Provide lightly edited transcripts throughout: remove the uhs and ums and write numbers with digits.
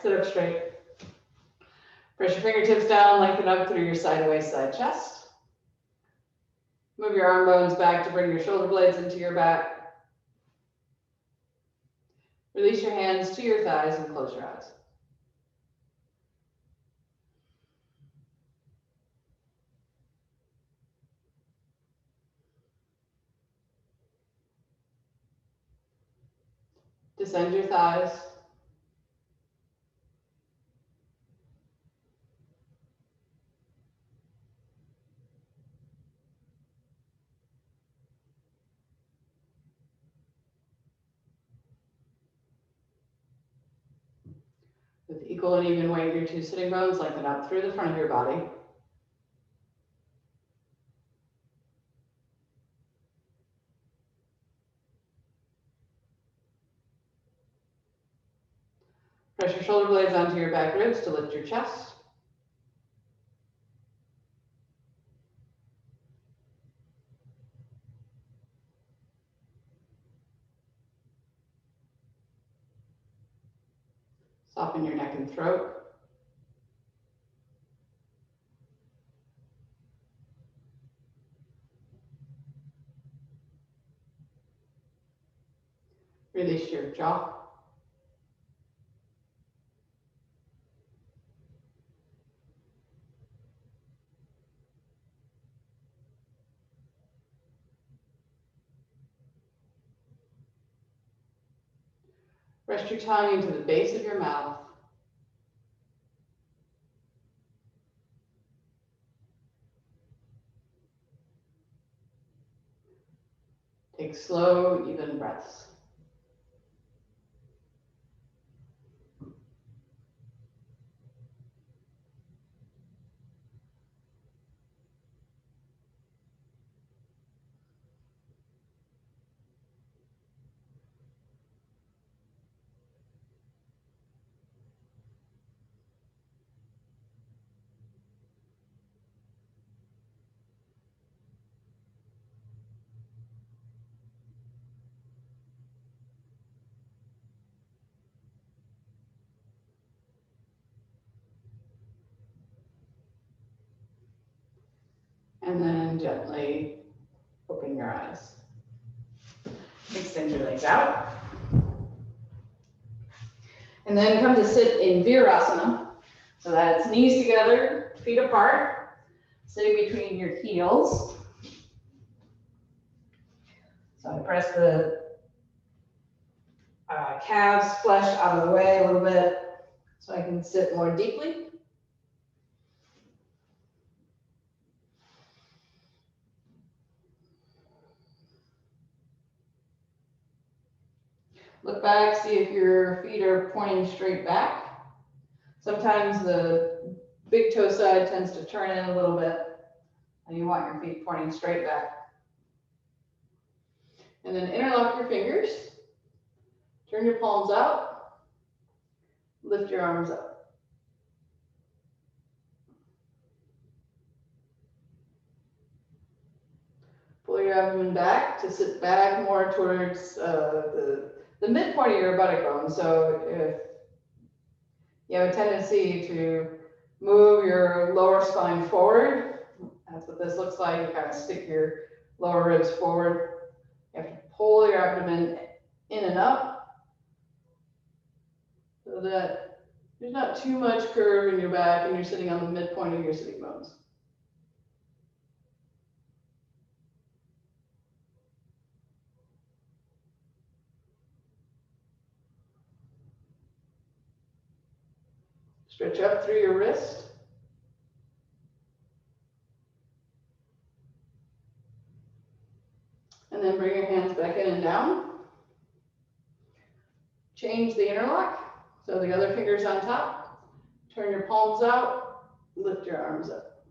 sit up straight. Press your fingertips down, lengthen up through your sideways side chest. Move your arm bones back to bring your shoulder blades into your back. Release your hands to your thighs and close your eyes. Descend your thighs. With equal and even weight, your two sitting bones lengthen up through the front of your body. Press your shoulder blades onto your back ribs to lift your chest. Soften your neck and throat. Release your jaw. Rest your tongue into the base of your mouth. Take slow, even breaths. And then gently open your eyes. Extend your legs out. And then come to sit in Virasana. So that's knees together, feet apart, sitting between your heels. So I press the calves, flesh out of the way a little bit so I can sit more deeply. Look back, see if your feet are pointing straight back. Sometimes the big toe side tends to turn in a little bit, and you want your feet pointing straight back. And then interlock your fingers. Turn your palms out. Lift your arms up. Pull your abdomen back to sit back more towards the midpoint of your buttock bone. So if you have a tendency to move your lower spine forward, that's what this looks like. You kind of stick your lower ribs forward. You have to pull your abdomen in and up so that there's not too much curve in your back and you're sitting on the midpoint of your sitting bones. Stretch up through your wrist. And then bring your hands back in and down. Change the interlock. So the other finger's on top. Turn your palms out. Lift your arms up.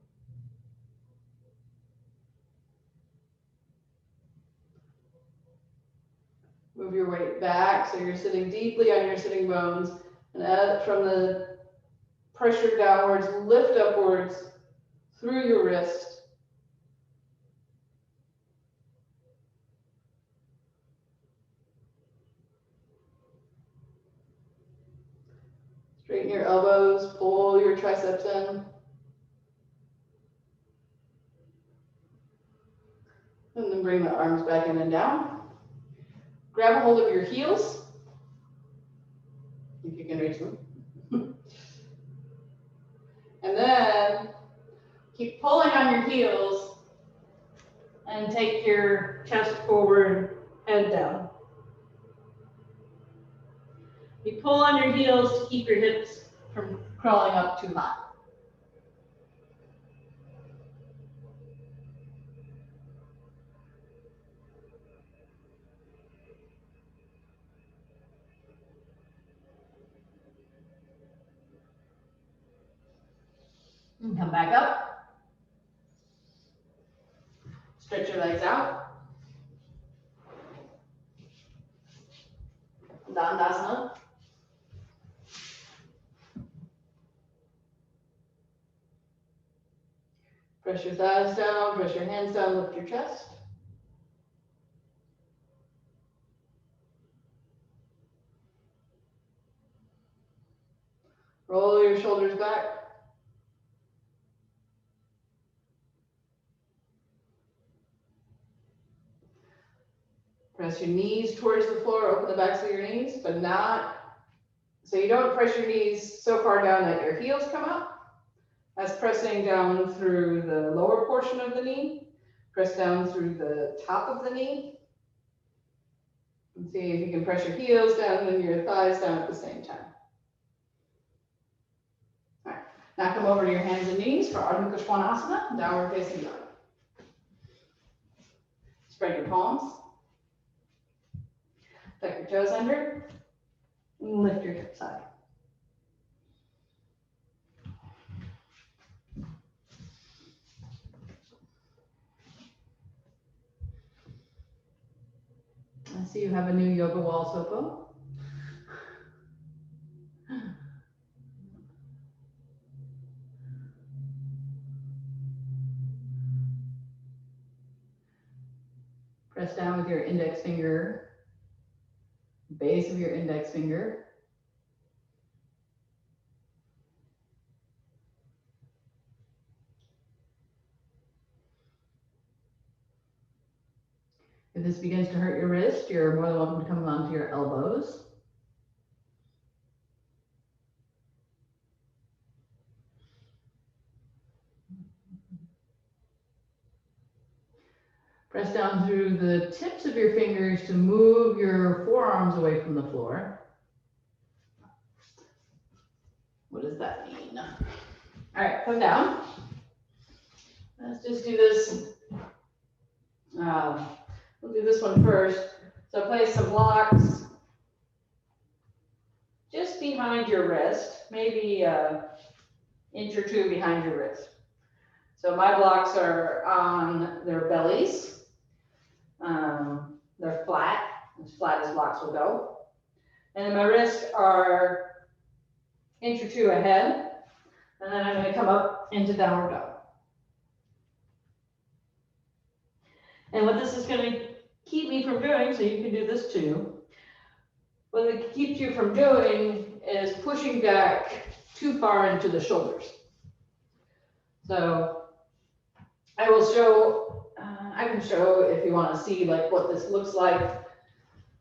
Move your weight back so you're sitting deeply on your sitting bones. And from the pressure downwards, lift upwards through your wrist. Straighten your elbows, pull your triceps in. And then bring the arms back in and down. Grab a hold of your heels, if you can reach them. And then keep pulling on your heels and take your chest forward, head down. You pull on your heels to keep your hips from crawling up too high. And come back up. Stretch your legs out. Dandasana. Press your thighs down, press your hands down, lift your chest. Roll your shoulders back. Press your knees towards the floor, open the backs of your knees, but not, so you don't press your knees so far down that your heels come up. That's pressing down through the lower portion of the knee. Press down through the top of the knee. And see if you can press your heels down and your thighs down at the same time. All right, now come over to your hands and knees for Ardha Mukha Svanasana, downward facing dog. Spread your palms. Tuck your toes under and lift your hips high. I see you have a new yoga wall, Soko. Press down with your index finger, base of your index finger. If this begins to hurt your wrist, you're more than welcome to come onto your elbows. Press down through the tips of your fingers to move your forearms away from the floor. What does that mean? All right, come down. Let's just do this. We'll do this one first. So place some blocks just behind your wrist, maybe an inch or two behind your wrist. So my blocks are on their bellies. They're flat, as blocks will go. And my wrists are inch or two ahead. And then I'm going to come up into downward dog. And what this is going to keep me from doing, so you can do this too, what it keeps you from doing is pushing back too far into the shoulders. So I will show, I can show if you want to see like what this looks like.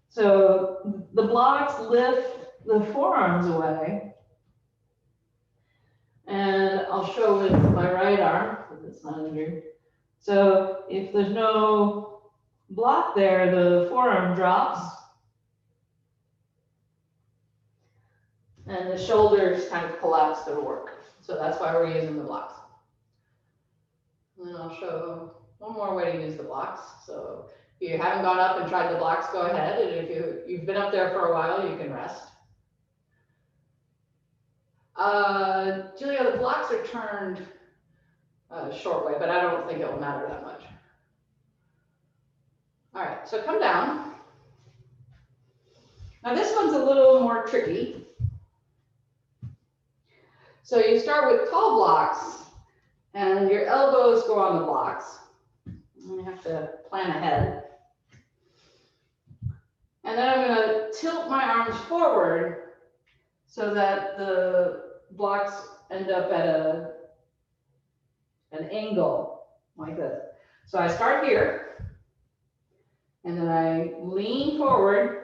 So the blocks lift the forearms away. And I'll show with my right arm, if it's not injured. So if there's no block there, the forearm drops. And the shoulders kind of collapse their work. So that's why we're using the blocks. And then I'll show one more way to use the blocks. So if you haven't gone up and tried the blocks, go ahead. And if you've been up there for a while, you can rest. Julia, the blocks are turned short way, but I don't think it will matter that much. All right, so come down. Now this one's a little more tricky. So you start with tall blocks and your elbows go on the blocks. You have to plan ahead. And then I'm going to tilt my arms forward so that the blocks end up at an angle like this. So I start here, and then I lean forward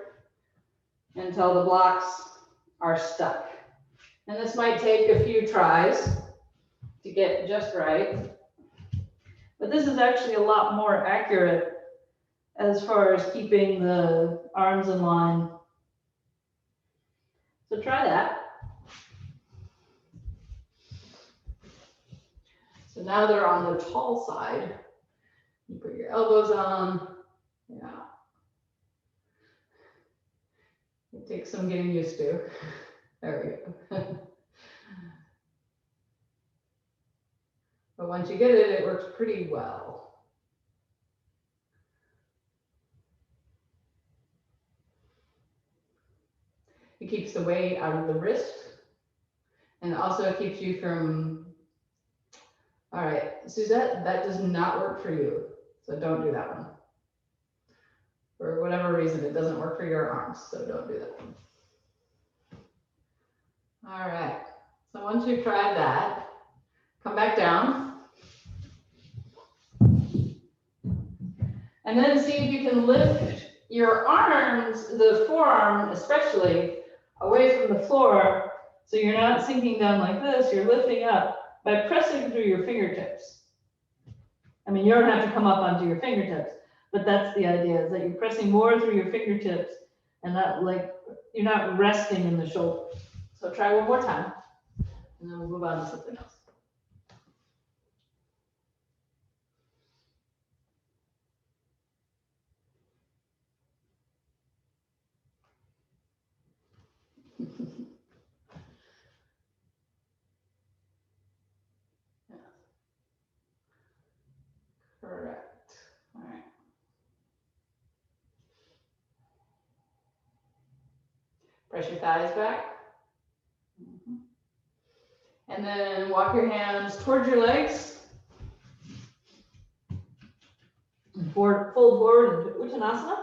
until the blocks are stuck. And this might take a few tries to get just right. But this is actually a lot more accurate as far as keeping the arms in line. So try that. So now they're on the tall side. You put your elbows on. Yeah. It takes some getting used to. There we go. But once you get it, it works pretty well. It keeps the weight out of the wrist, and also it keeps you from, all right, Suzette, that does not work for you, so don't do that one. For whatever reason, it doesn't work for your arms, so don't do that one. All right, so once you've tried that, come back down. And then see if you can lift your arms, the forearm especially, away from the floor, so you're not sinking down like this, you're lifting up by pressing through your fingertips. I mean, you don't have to come up onto your fingertips, but that's the idea, is that you're pressing more through your fingertips and not like, you're not resting in the shoulder. So try one more time, and then we'll move on to something else. Correct. All right. Press your thighs back. And then walk your hands towards your legs. And fold forward into Uttanasana.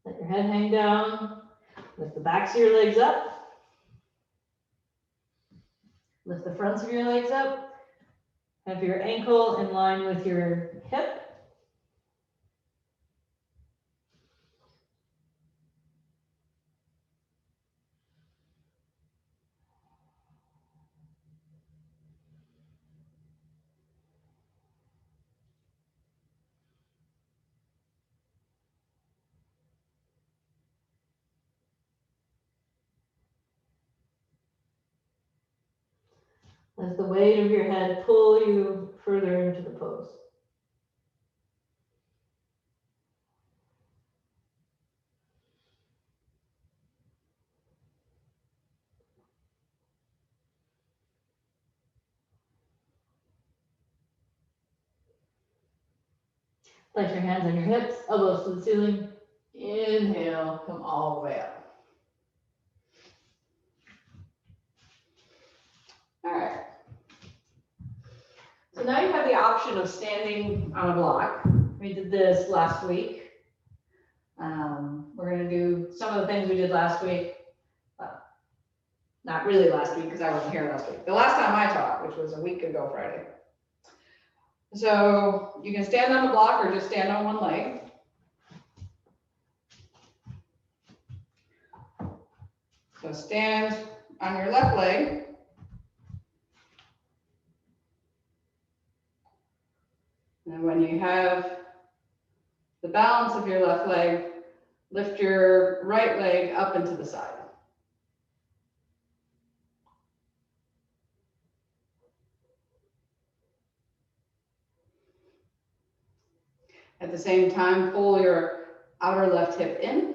Let your head hang down. Lift the backs of your legs up. Lift the fronts of your legs up. Have your ankle in line with your hip. Let the weight of your head pull you further into the pose. Place your hands on your hips, elbows to the ceiling. Inhale, come all the way up. All right. So now you have the option of standing on a block. We did this last week. We're going to do some of the things we did last week. Not really last week because I wasn't here last week. The last time I taught, which was a week ago Friday. So you can stand on a block or just stand on one leg. So stand on your left leg. And when you have the balance of your left leg, lift your right leg up and to the side. At the same time, pull your outer left hip in.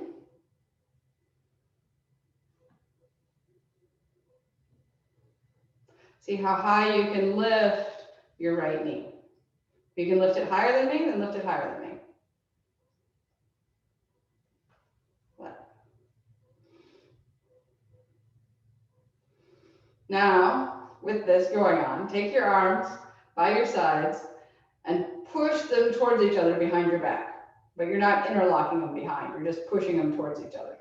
See how high you can lift your right knee. If you can lift it higher than me, then lift it higher than me. Now, with this going on, take your arms by your sides and push them towards each other behind your back. But you're not interlocking them behind, you're just pushing them towards each other.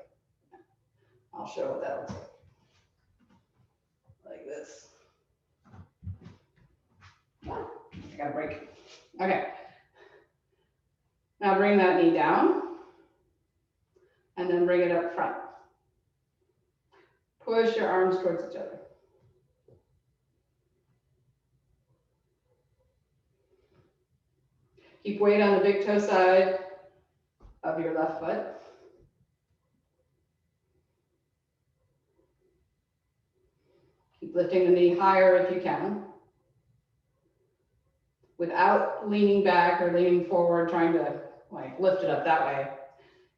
I'll show what that looks like. Like this. Oh, I got a break. Okay. Now bring that knee down and then bring it up front. Push your arms towards each other. Keep weight on the big toe side of your left foot. Keep lifting the knee higher if you can, without leaning back or leaning forward, trying to like lift it up that way.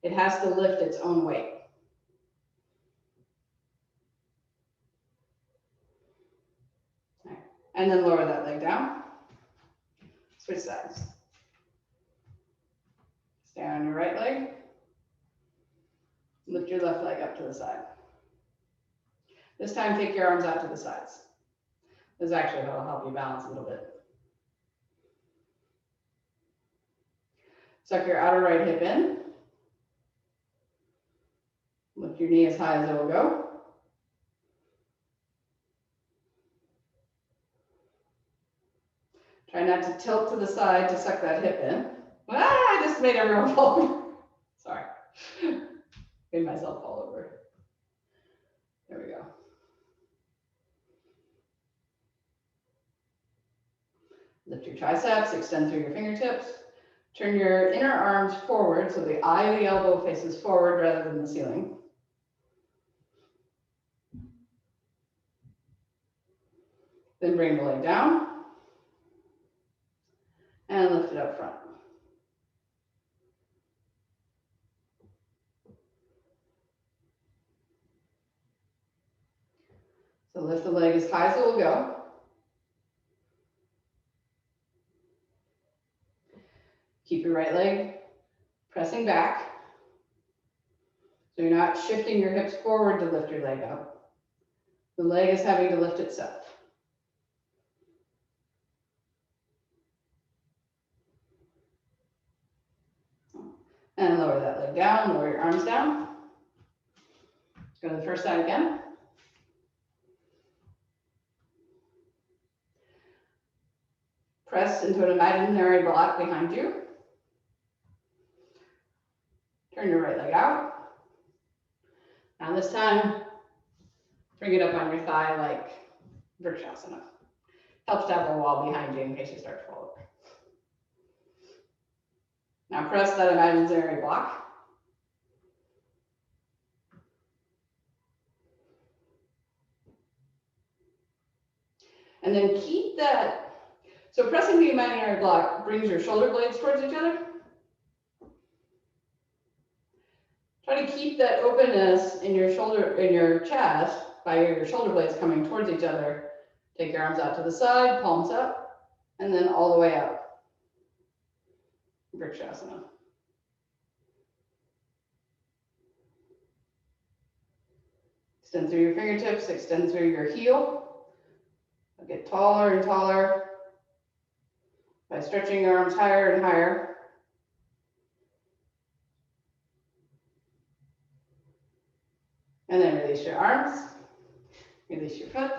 It has to lift its own weight. Okay. And then lower that leg down. Switch sides. Stand on your right leg. Lift your left leg up to the side. This time, take your arms out to the sides. This actually will help you balance a little bit. Suck your outer right hip in. Lift your knee as high as it will go. Try not to tilt to the side to suck that hip in. Ah, I just made everyone fall. Sorry. Made myself fall over. There we go. Lift your triceps, extend through your fingertips. Turn your inner arms forward so the eye of the elbow faces forward rather than the ceiling. Then bring the leg down and lift it up front. So lift the leg as high as it will go. Keep your right leg pressing back. So you're not shifting your hips forward to lift your leg up. The leg is having to lift itself. And lower that leg down, lower your arms down. Let's go to the first side again. Press into an imaginary block behind you. Turn your right leg out. Now this time, bring it up on your thigh like Vrikshasana. Helps to have a wall behind you in case you start to fall over. Now press that imaginary block. And then keep that. So pressing the imaginary block brings your shoulder blades towards each other. Try to keep that openness in your shoulder, in your chest by your shoulder blades coming towards each other. Take your arms out to the side, palms up, and then all the way up. Vrikshasana. Extend through your fingertips, extend through your heel. Get taller and taller by stretching your arms higher and higher. And then release your arms, release your foot.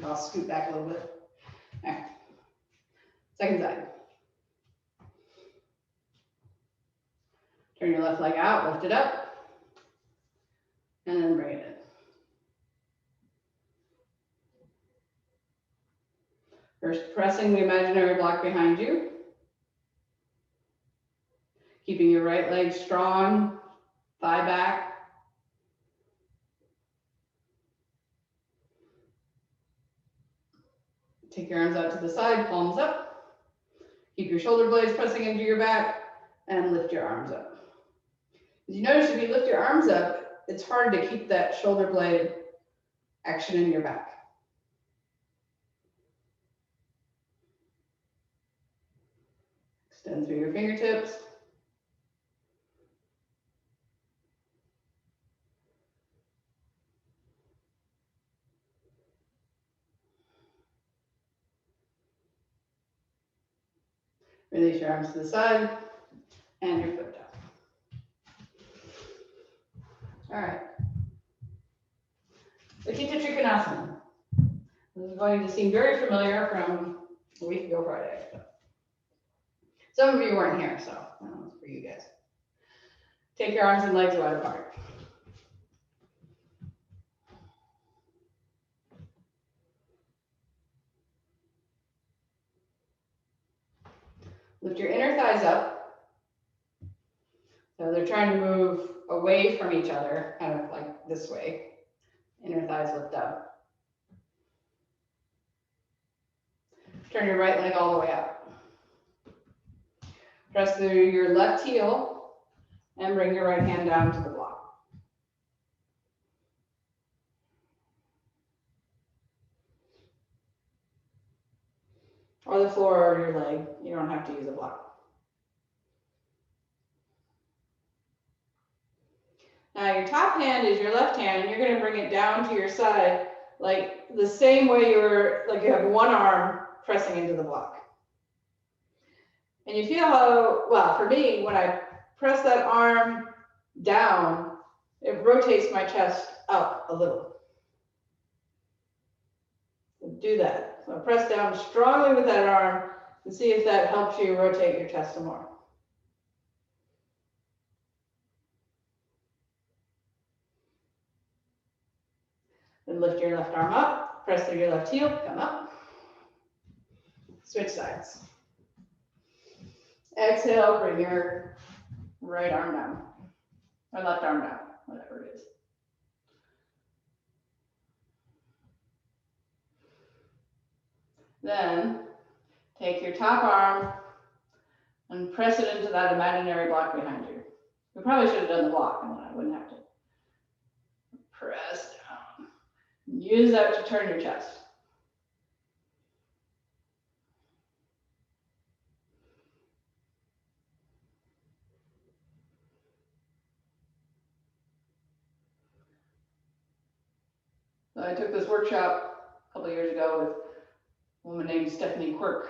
I'll scoot back a little bit. All right. Second side. Turn your left leg out, lift it up, and then bring it in. First, pressing the imaginary block behind you. Keeping your right leg strong, thigh back. Take your arms out to the side, palms up. Keep your shoulder blades pressing into your back and lift your arms up. As you notice, if you lift your arms up, it's hard to keep that shoulder blade action in your back. Extend through your fingertips. Release your arms to the side and your foot down. All right. Lakita Trikonasana. This is going to seem very familiar from a week ago Friday. Some of you weren't here, so it's for you guys. Take your arms and legs wide apart. Lift your inner thighs up. So they're trying to move away from each other, kind of like this way. Inner thighs lift up. Turn your right leg all the way up. Press through your left heel and bring your right hand down to the block. Or the floor or your leg. You don't have to use a block. Now your top hand is your left hand, and you're going to bring it down to your side, like the same way you have one arm pressing into the block. And you feel how, well, for me, when I press that arm down, it rotates my chest up a little. So do that. So press down strongly with that arm and see if that helps you rotate your chest some more. Then lift your left arm up, press through your left heel, come up. Switch sides. Exhale, bring your right arm down, or left arm down, whatever it is. Then take your top arm and press it into that imaginary block behind you. We probably should have done the block, and then I wouldn't have to press down. Use that to turn your chest. So I took this workshop a couple of years ago with a woman named Stephanie Quirk,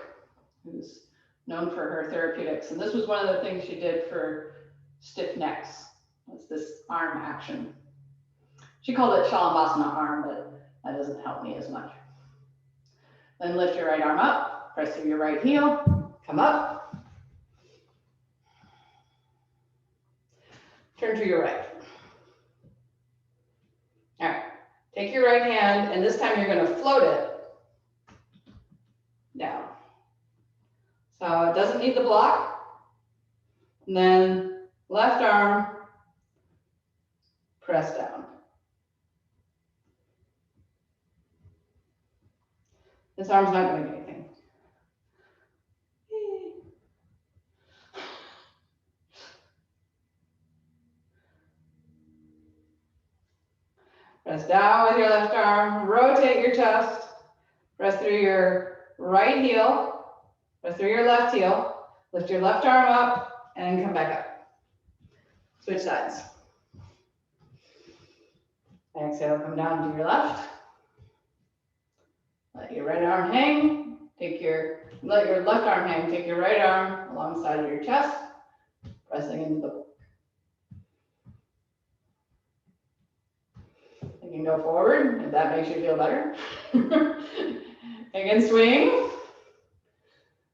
who's known for her therapeutics. And this was one of the things she did for stiff necks. It's this arm action. She called it Shalavasana arm, but that doesn't help me as much. Then lift your right arm up, press through your right heel, come up. Turn to your right. All right, take your right hand, and this time you're going to float it down. So it doesn't need the block. And then left arm, press down. This arm's not doing anything. Press down with your left arm, rotate your chest, press through your right heel, press through your left heel, lift your left arm up, and come back up. Switch sides. Exhale, come down to your left. Let your right arm hang. Let your left arm hang. Take your right arm alongside of your chest, pressing into the block. You can go forward if that makes you feel better. You can swing.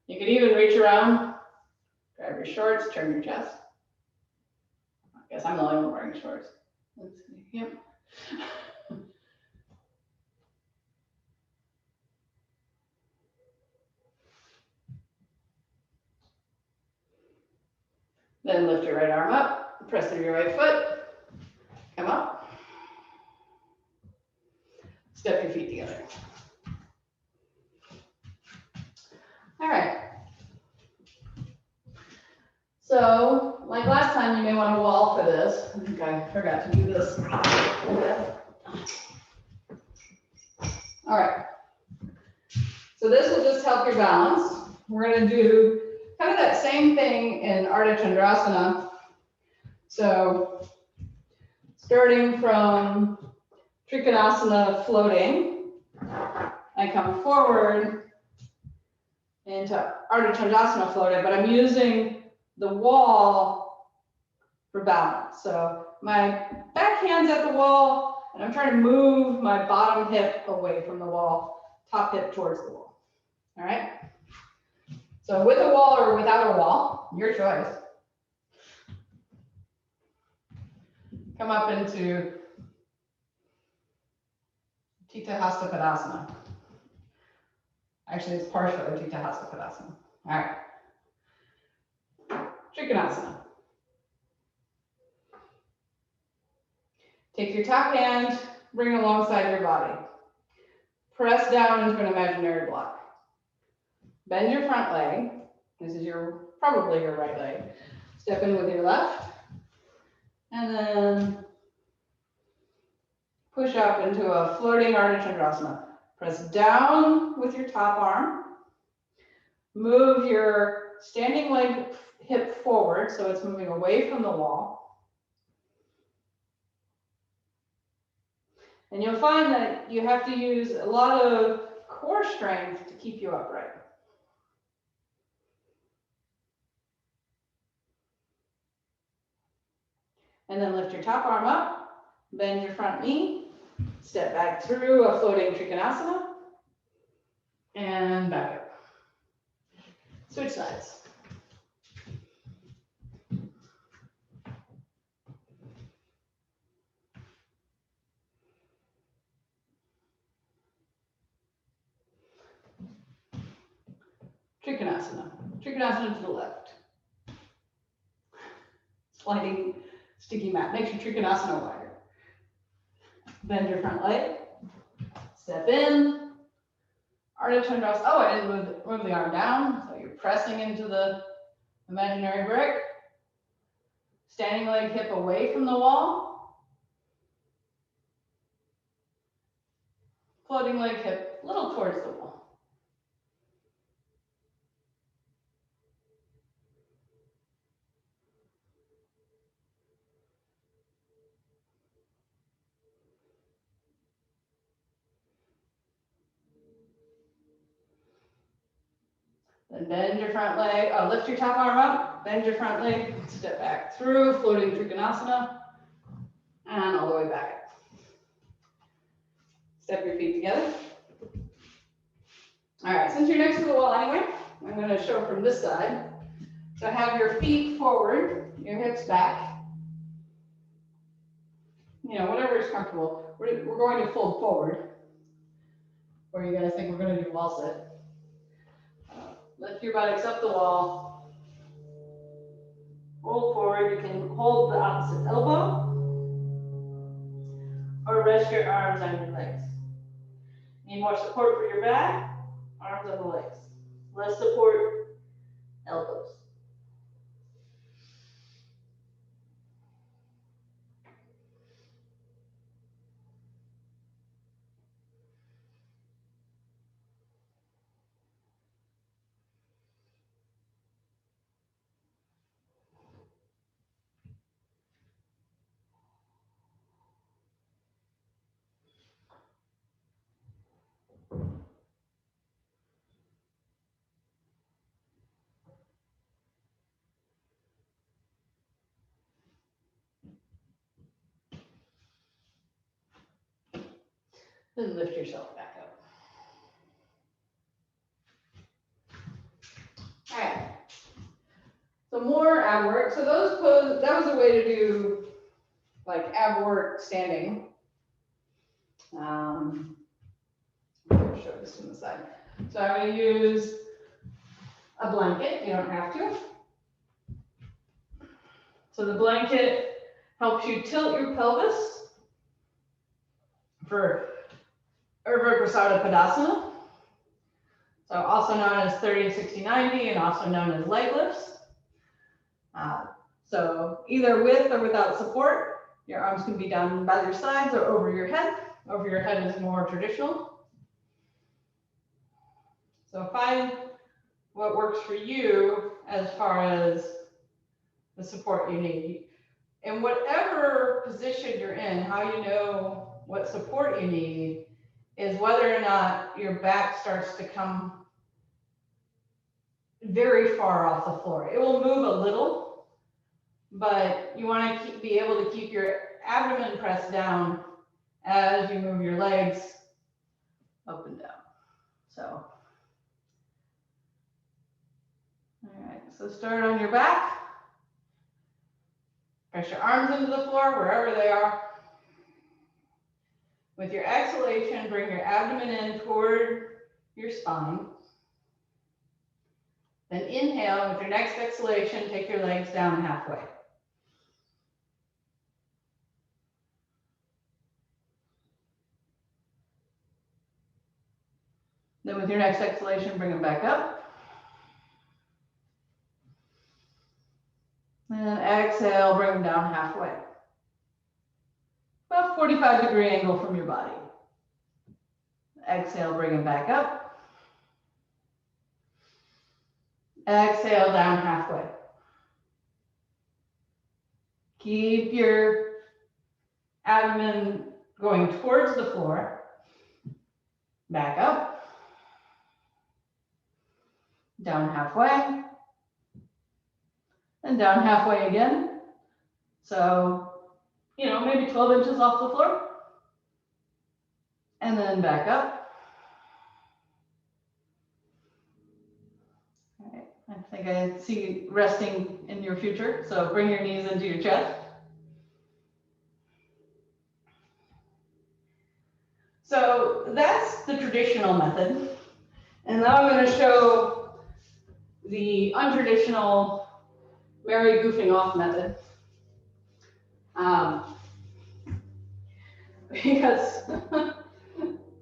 You could even reach around, grab your shorts, turn your chest. I guess I'm the only one wearing shorts. Let's see. Yep. Then lift your right arm up, press through your right foot, come up. Step your feet together. All right. So, like last time, you may want to wall for this. I think I forgot to do this. All right. So this will just help your balance. We're going to do kind of that same thing in Ardha Chandrasana. So, starting from Trikonasana floating, I come forward into Ardha Chandrasana floated, but I'm using the wall for balance. So my back hand's at the wall, and I'm trying to move my bottom hip away from the wall, top hip towards the wall. All right? So with a wall or without a wall, your choice. Come up into Tita Hasta Padasana. Actually, it's partially Tita Hasta Padasana. All right. Trikonasana. Take your top hand, bring it alongside your body. Press down into an imaginary block. Bend your front leg. This is probably your right leg. Step in with your left. And then push up into a floating Ardha Chandrasana. Press down with your top arm. Move your standing leg hip forward so it's moving away from the wall. And you'll find that you have to use a lot of core strength to keep you upright. And then lift your top arm up, bend your front knee, step back through a floating Trikonasana, and back up. Switch sides. Trikonasana. Trikonasana to the left. Sliding sticky mat. Makes your Trikonasana wider. Bend your front leg. Step in. Ardha Chandrasana. Oh, I didn't move the arm down. So you're pressing into the imaginary brick. Standing leg hip away from the wall. Floating leg hip a little towards the wall. Then bend your front leg, lift your top arm up, bend your front leg, step back through, floating Trikonasana, and all the way back. Step your feet together. All right, since you're next to the wall anyway, I'm going to show from this side. So have your feet forward, your hips back. You know, whatever is comfortable. We're going to fold forward. Or you guys think we're going to do wall sit. Lift your buttocks up the wall. Roll forward. You can hold the opposite elbow. Or rest your arms on your legs. Need more support for your back? Arms on the legs. Less support, elbows. Then lift yourself back up. All right. So more ab work. So those poses, that was a way to do like ab work standing. I'll show this from the side. So I'm going to use a blanket. You don't have to. So the blanket helps you tilt your pelvis for Urdhva Prasarita Padasana. So also known as 30, 60, 90, and also known as leg lifts. So either with or without support, your arms can be done by your sides or over your head. Over your head is more traditional. So find what works for you as far as the support you need. In whatever position you're in, how you know what support you need is whether or not your back starts to come very far off the floor. It will move a little, but you want to be able to keep your abdomen pressed down as you move your legs up and down. So, all right, so start on your back. Press your arms into the floor wherever they are. With your exhalation, bring your abdomen in toward your spine. Then inhale, with your next exhalation, take your legs down halfway. Then with your next exhalation, bring them back up. And exhale, bring them down halfway. About 45-degree angle from your body. Exhale, bring them back up. Exhale, down halfway. Keep your abdomen going towards the floor. Back up. Down halfway. And down halfway again. So, maybe 12 inches off the floor. And then back up. All right, I think I see resting in your future. So bring your knees into your chest. So that's the traditional method. And now I'm going to show the untraditional Mary goofing off method. Because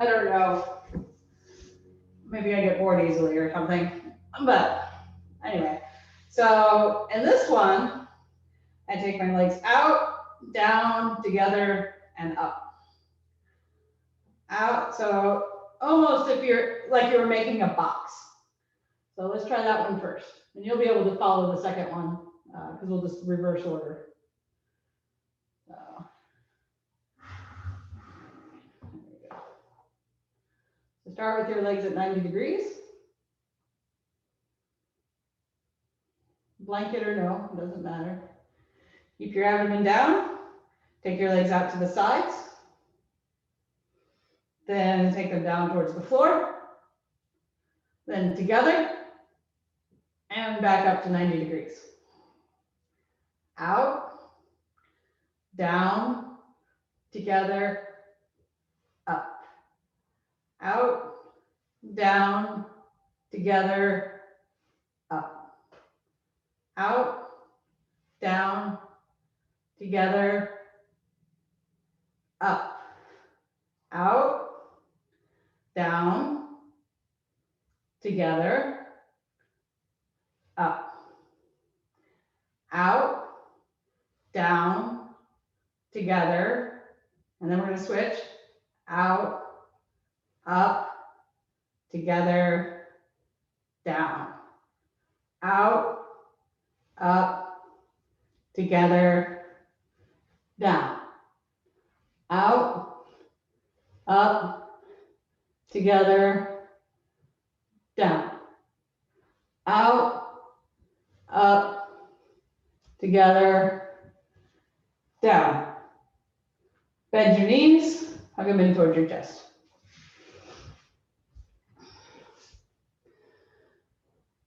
I don't know, maybe I get bored easily or something, but anyway. So in this one, I take my legs out, down, together, and up. Out, so almost if you're like you were making a box. So let's try that one first. And you'll be able to follow the second one because we'll just reverse order. So, there we go. So start with your legs at 90 degrees. Blanket or no, it doesn't matter. Keep your abdomen down. Take your legs out to the sides. Then take them down towards the floor. Then together. And back up to 90 degrees. Out, down, together, up. Out, down, together, up. Out, down, together, up. Out, down, together, up. Out, down, together, and then we're going to switch. Out, up, together, down. Out, up, together, down. Out, up, together, down. Out, up, together, down. Bend your knees, hug them in towards your chest.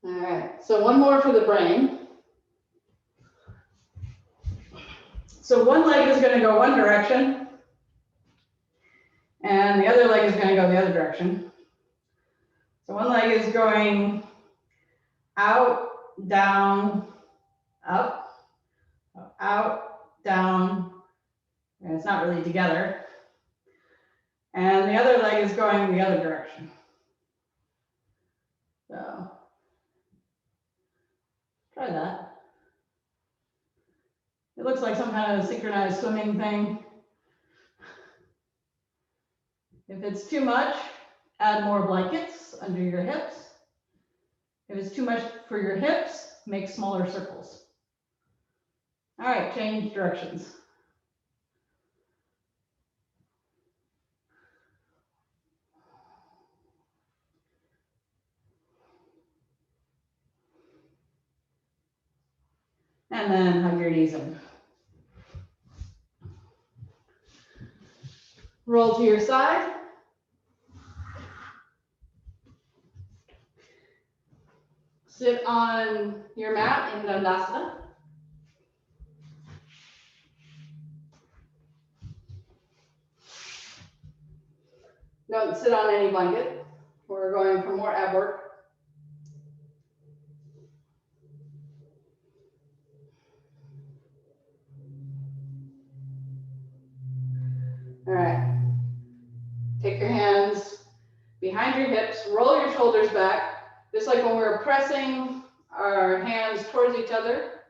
All right, so one more for the brain. So one leg is going to go one direction, and the other leg is going to go the other direction. So one leg is going out, down, up, out, down, and it's not really together. And the other leg is going the other direction. So try that. It looks like some kind of synchronized swimming thing. If it's too much, add more blankets under your hips. If it's too much for your hips, make smaller circles. All right, change directions. And then hug your knees in. Roll to your side. Sit on your mat in Dandasana. Don't sit on any blanket. We're going for more ab work. All right. Take your hands behind your hips, roll your shoulders back. Just like when we're pressing our hands towards each other,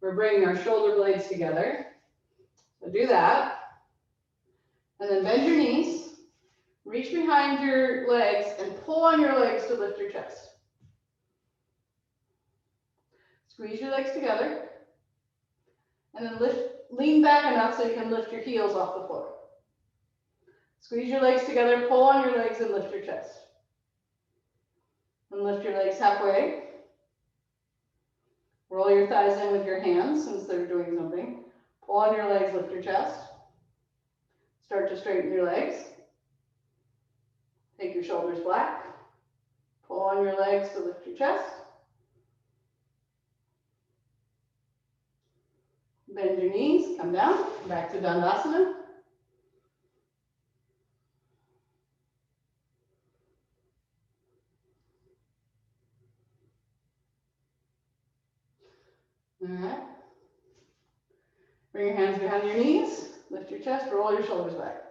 we're bringing our shoulder blades together. So do that. And then bend your knees, reach behind your legs and pull on your legs to lift your chest. Squeeze your legs together and then lean back enough so you can lift your heels off the floor. Squeeze your legs together, pull on your legs and lift your chest. And lift your legs halfway. Roll your thighs in with your hands since they're doing something. Pull on your legs, lift your chest. Start to straighten your legs. Take your shoulders back. Pull on your legs to lift your chest. Bend your knees, come down, back to Dandasana. All right. Bring your hands behind your knees, lift your chest, roll your shoulders back.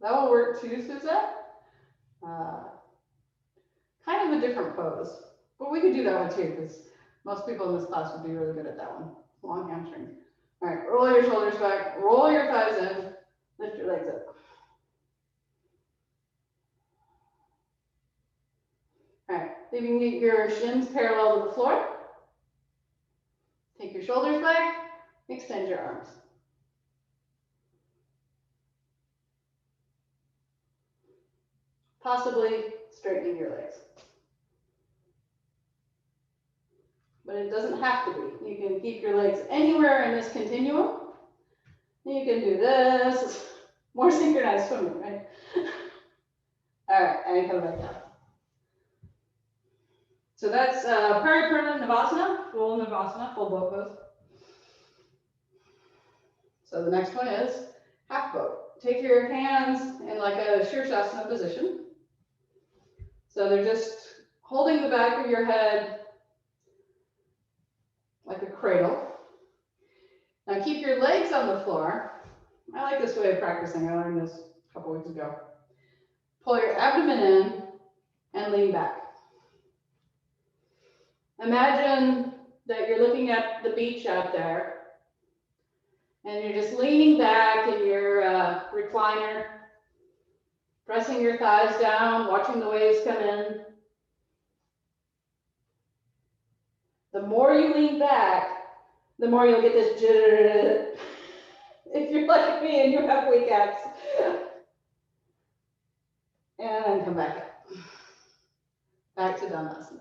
That will work too, Suzette. Kind of a different pose, but we could do that one too, because most people in this class would be really good at that one. Long hamstring. All right, roll your shoulders back, roll your thighs in, lift your legs up. All right, leaving your shins parallel to the floor. Take your shoulders back, extend your arms. Possibly straightening your legs. But it doesn't have to be. You can keep your legs anywhere in this continuum. You can do this. More synchronized swimming, right? All right, and come back down. So that's Pariparna Navasana, full boat pose. So the next one is half boat. Take your hands in like a Shirshasana position. So they're just holding the back of your head like a cradle. Now keep your legs on the floor. I like this way of practicing. I learned this a couple weeks ago. Pull your abdomen in and lean back. Imagine that you're looking at the beach out there and you're just leaning back in your recliner, pressing your thighs down, watching the waves come in. The more you lean back, the more you'll get this jitter. If you're like me and you have weak abs. And then come back up. Back to Dandasana.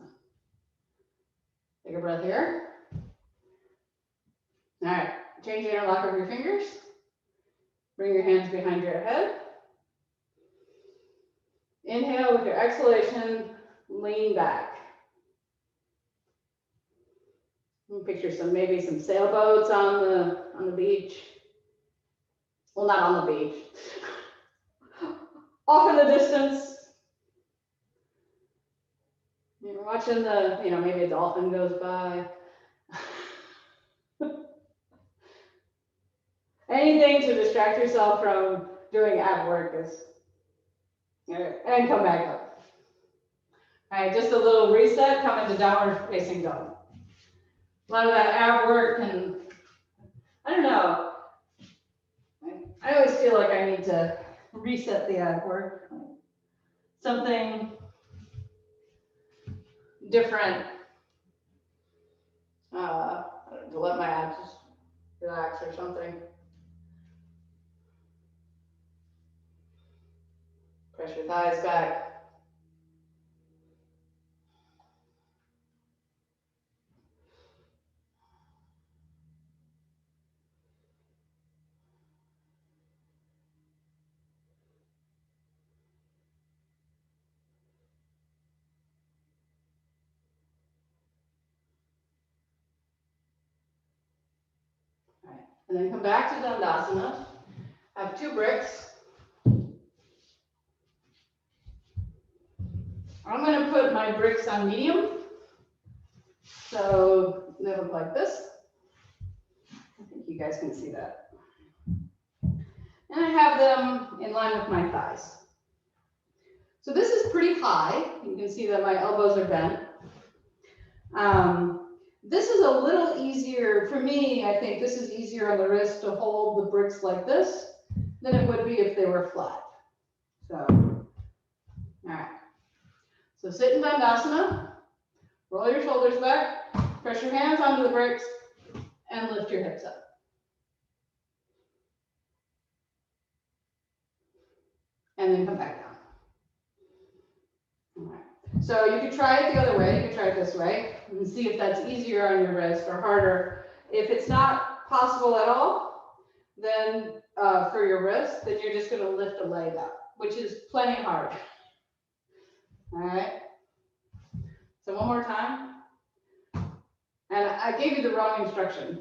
Take a breath here. All right, change the interlock of your fingers. Bring your hands behind your head. Inhale with your exhalation, lean back. Picture maybe some sailboats on the beach. Well, not on the beach. Off in the distance. You're watching maybe a dolphin goes by. Anything to distract yourself from doing ab work is, and come back up. All right, just a little reset, come into downward facing dog. A lot of that ab work, and I don't know, I always feel like I need to reset the ab work. Something different, to let my abs just relax or something. Press your thighs back. then come back to Dandasana. Have 2 bricks. I'm going to put my bricks on medium. So they look like this. I think you guys can see that. And I have them in line with my thighs. So this is pretty high. You can see that my elbows are bent. This is a little easier, for me, I think this is easier on the wrist to hold the bricks like this than it would be if they were flat. So, all right. So sit in Dandasana, roll your shoulders back, press your hands onto the bricks, and lift your hips up. And then come back down. All right. So you could try it the other way. You could try it this way and see if that's easier on your wrist or harder. If it's not possible at all, then for your wrist, then you're just going to lift a leg up, which is plenty hard. All right. So one more time. And I gave you the wrong instruction.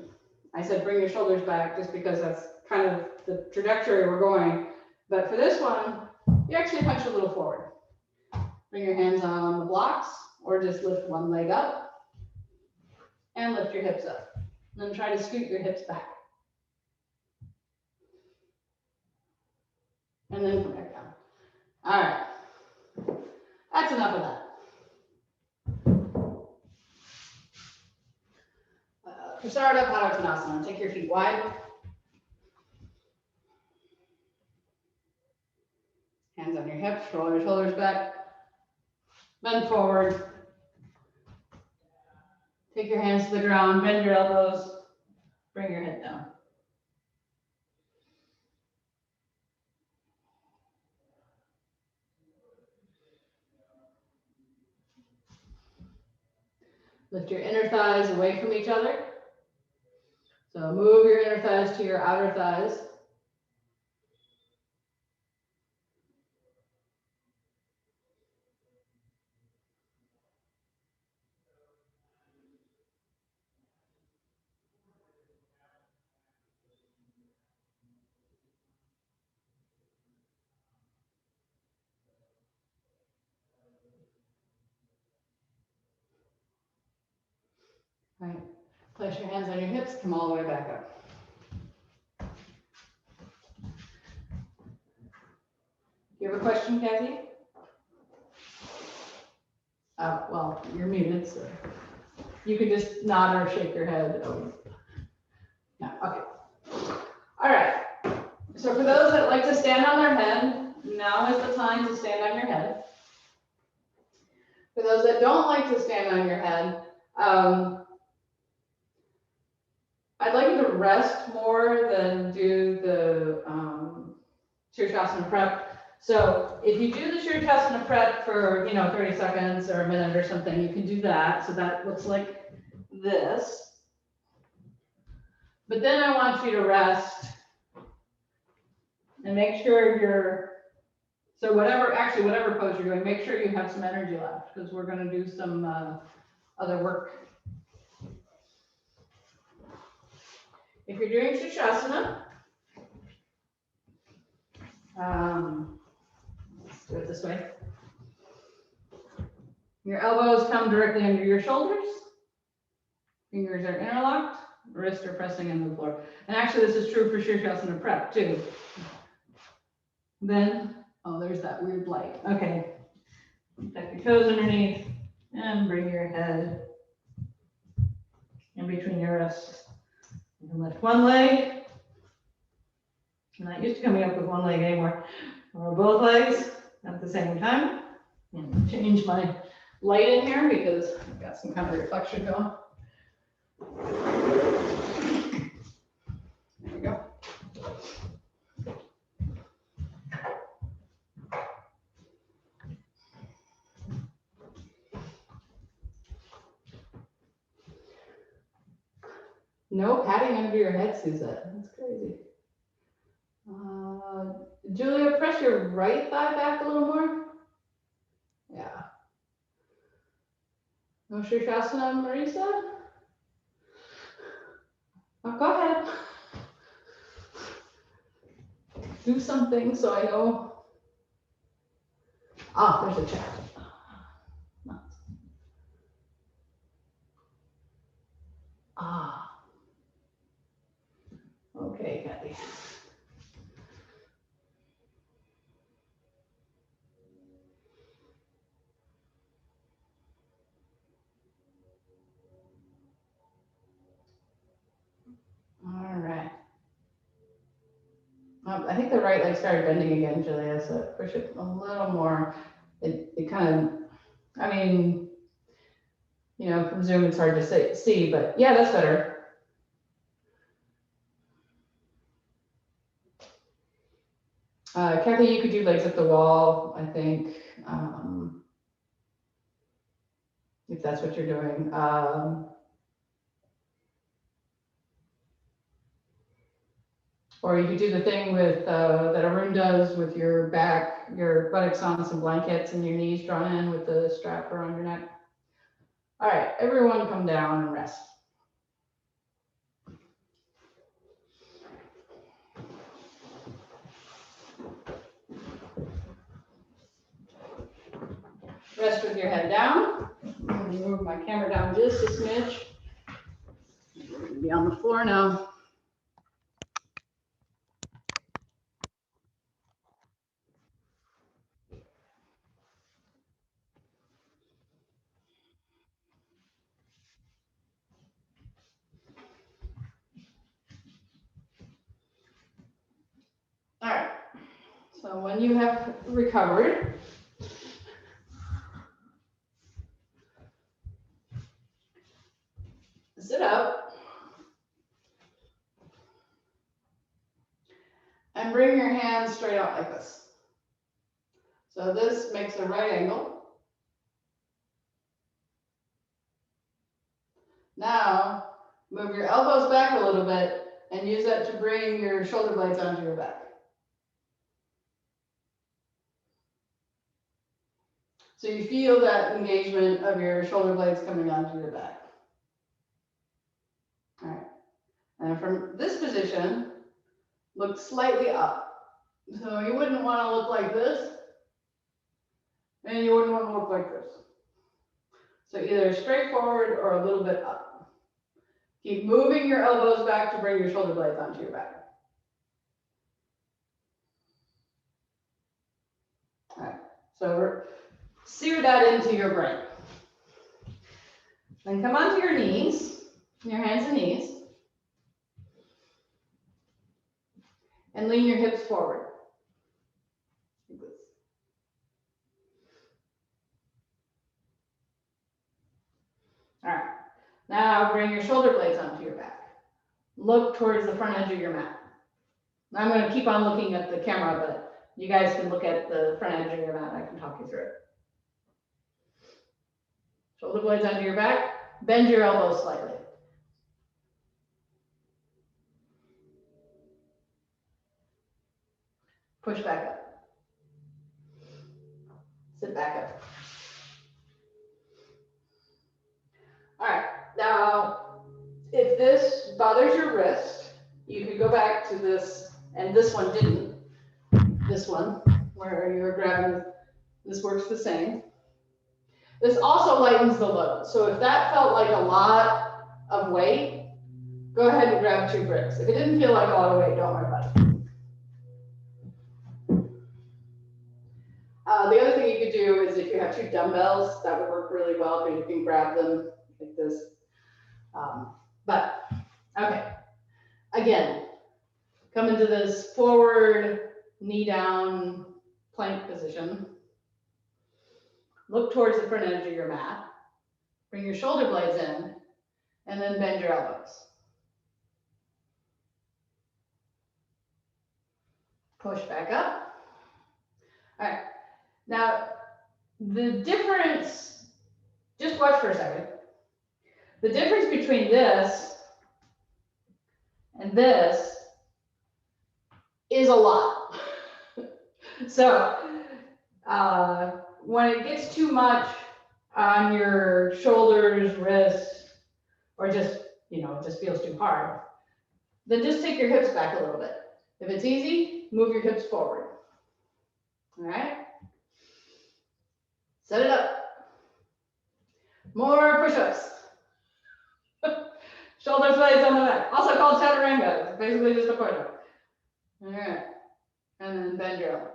I said bring your shoulders back just because that's kind of the trajectory we're going. But for this one, you actually punch a little forward. Bring your hands on the blocks or just lift one leg up and lift your hips up. And then try to scoot your hips back. And then come back down. All right. That's enough of that. Prasarada Padottanasana. Take your feet wide. Hands on your hips, roll your shoulders back. Bend forward. Take your hands to the ground, bend your elbows, bring your head down. Lift your inner thighs away from each other. So move your inner thighs to your outer thighs. All right, place your hands on your hips, come all the way back up. You have a question, Kathy? Oh, well, you're muted, so you can just nod or shake your head. Oh. No, okay. All right. So for those that like to stand on their head, now is the time to stand on your head. For those that don't like to stand on your head, I'd like you to rest more than do the Shirshasana prep. So if you do the Shirshasana prep for 30 seconds or a minute or something, you can do that. So that looks like this. But then I want you to rest and make sure whatever pose you're doing, make sure you have some energy left because we're going to do some other work. If you're doing Shirshasana, let's do it this way. Your elbows come directly under your shoulders. Fingers are interlocked. Wrists are pressing into the floor. And actually, this is true for Shirshasana prep too. Then, oh, there's that weird light. Okay. Tuck your toes underneath and bring your head in between your wrists. You can lift one leg. I'm not used to coming up with one leg anymore. Or both legs at the same time. And change my light in here because I've got some kind of reflection going. There we go. No patting under your head, Suzette. That's crazy. Julia, press your right thigh back a little more. Yeah. No Shirshasana, Marisa? Oh, go ahead. do something so I know. Ah, there's a chat. Ah. Okay, Kathy. All right. I think the right leg started bending again, Julia, so push it a little more. It kind of, I mean, you know, from Zoom it's hard to see, but yeah, that's better. Kathy, you could do legs at the wall, I think, if that's what you're doing. Or you could do the thing with that Arun does with your back, your buttocks on some blankets and your knees drawn in with the strap around your neck. All right, everyone come down and rest. Rest with your head down. I'm going to move my camera down just a smidge. We're going to be on the floor now. All right, so when you have recovered, sit up and bring your hands straight out like this. So this makes a right angle. Now, move your elbows back a little bit and use that to bring your shoulder blades onto your back. So you feel that engagement of your shoulder blades coming onto your back. All right. And from this position, look slightly up. So you wouldn't want to look like this, and you wouldn't want to look like this. So either straight forward or a little bit up. Keep moving your elbows back to bring your shoulder blades onto your back. All right, so sear that into your brain. Then come onto your knees, your hands and knees, and lean your hips forward. Like this. All right, now bring your shoulder blades onto your back. Look towards the front edge of your mat. Now I'm going to keep on looking at the camera, but you guys can look at the front edge of your mat. I can talk you through it. Shoulder blades onto your back. Bend your elbows slightly. Push back up. Sit back up. All right, now if this bothers your wrist, you could go back to this, and this one didn't. This one, where you're grabbing, this works the same. This also lightens the load. So if that felt like a lot of weight, go ahead and grab 2 bricks. If it didn't feel like a lot of weight, don't worry about it. The other thing you could do is if you have 2 dumbbells, that would work really well because you can grab them like this. But, okay. Again, come into this forward, knee down plank position. Look towards the front edge of your mat. Bring your shoulder blades in, and then bend your elbows. Push back up. All right. Now, the difference, just watch for a second. The difference between this and this is a lot. So, when it gets too much on your shoulders, wrists, or just, you know, it just feels too hard, then just take your hips back a little bit. If it's easy, move your hips forward. All right? Set it up. More push-ups. Shoulders, blades on the back. Also called chaturanga. It's basically just a push-up. All right. And then bend your elbows.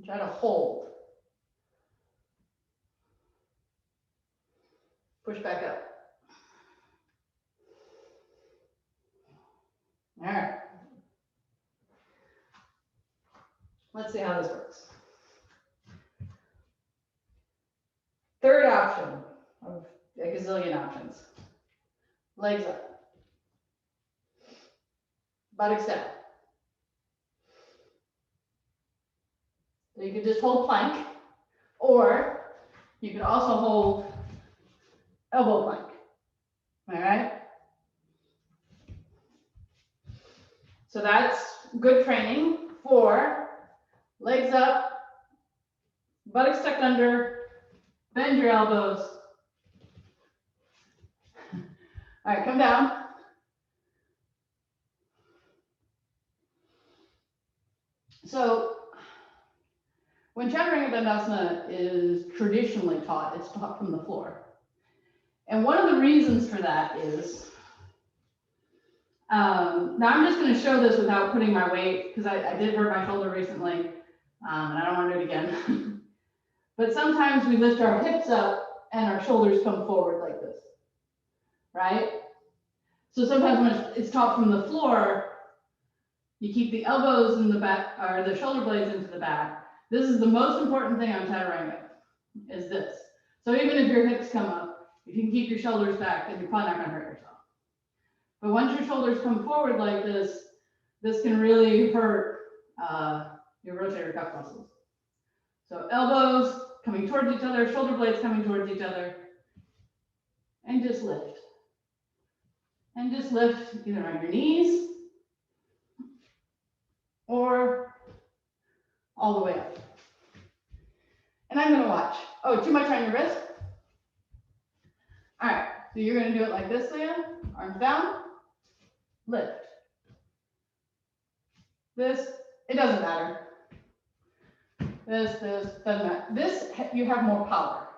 Try to hold. Push back up. All right. Let's see how this works. Third option of a gazillion options. Legs up. Buttocks down. So you could just hold plank, or you could also hold elbow plank. All right? So that's good training for legs up, buttocks tucked under, bend your elbows. All right, come down. So when Chaturanga Dandasana is traditionally taught, it's taught from the floor. And one of the reasons for that is, now I'm just going to show this without putting my weight, because I did hurt my shoulder recently, and I don't want to do it again. But sometimes we lift our hips up and our shoulders come forward like this, right? So sometimes when it's taught from the floor, you keep the elbows in the back, or the shoulder blades into the back. This is the most important thing on Chaturanga, is this. So even if your hips come up, if you can keep your shoulders back, then you're probably not going to hurt yourself. But once your shoulders come forward like this can really hurt your rotator cuff muscles. So elbows coming towards each other, shoulder blades coming towards each other, and just lift. And just lift either on your knees or all the way up. And I'm going to watch. Oh, too much on your wrist? All right, so you're going to do it like this, Leah. Arms down, lift. This, it doesn't matter. This, doesn't matter. This, you have more power.